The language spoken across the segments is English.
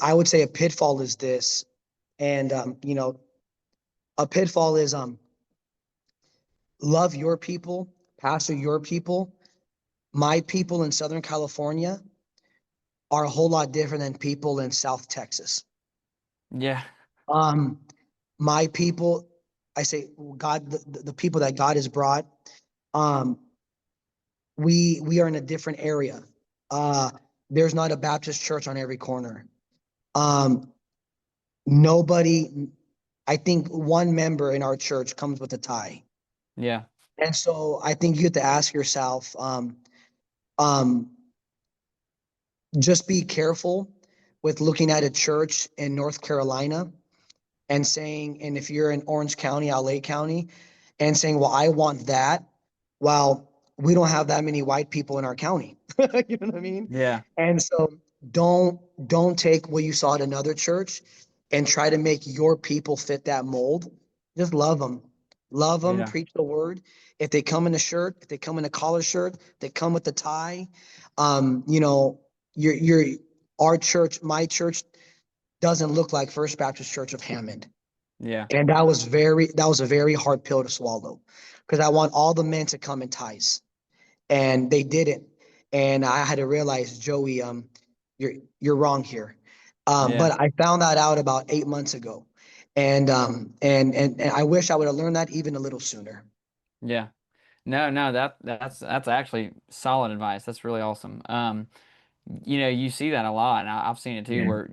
I would say a pitfall is this, and a pitfall is love your people, pastor your people. My people in Southern California are a whole lot different than people in South Texas. Yeah. Um, my people, I say God, the people that God has brought, um, we are in a different area. Uh, there's not a Baptist church on every corner. Um, nobody, I think one member in our church comes with a tie. Yeah. And so I think you have to ask yourself, um, just be careful with looking at a church in North Carolina and saying, and if you're in Orange County, LA County, and saying, well, I want that. Well, we don't have that many white people in our county. You know what I mean? Yeah. And so don't take what you saw at another church and try to make your people fit that mold. Just love them. Love them, Yeah. preach the word. If they come in a shirt, if they come in a collar shirt, they come with the tie. You know, your our church, my church doesn't look like First Baptist Church of Hammond. Yeah. And that was a very hard pill to swallow because I want all the men to come in ties and they didn't. And I had to realize, Joey, you're wrong here. Yeah. But I found that out about 8 months ago. And I wish I would have learned that even a little sooner. Yeah. No, no, that's actually solid advice. That's really awesome. You see that a lot, and I've seen it too, Yeah. where,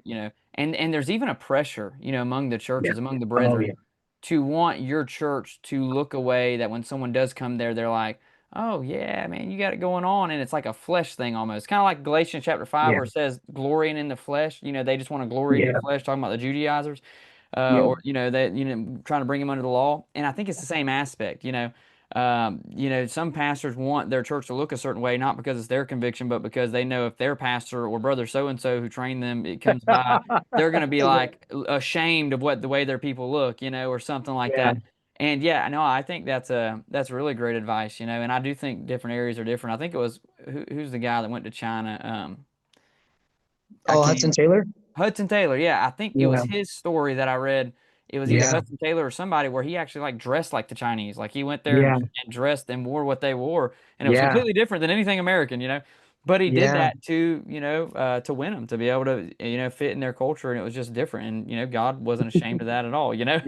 and there's even a pressure, among the Yeah. churches, among the Oh brethren, yeah. to want your church to look away, that when someone does come there, they're like, oh yeah, man, you got it going on, and it's like a flesh thing almost, kind of like Galatians chapter 5, Yeah. where it says glorying in the flesh. They just want to glory in your Yeah. flesh, talking about the Judaizers, Yeah. or that trying to bring them under the law. And I think it's the same aspect. Some pastors want their church to look a certain way, not because it's their conviction, but because they know if their pastor or brother so and so who trained them, it comes by, they're going to be like ashamed of what the way their people look, or something like Yeah. that. And yeah, no, I think that's really great advice, and I do think different areas are different. I think it was who's the guy that went to China? I Oh, can't Hudson even. Taylor. Hudson Taylor, yeah, I think it was Yeah. his story that I read. It was either Yeah. Hudson Taylor or somebody where he actually like dressed like the Chinese. Like he went there and, Yeah. and dressed and wore what they wore, and it was Yeah. completely different than anything American. But he did Yeah. that to win them, to be able to fit in their culture, and it was just different. And God wasn't ashamed of that at all. Yeah.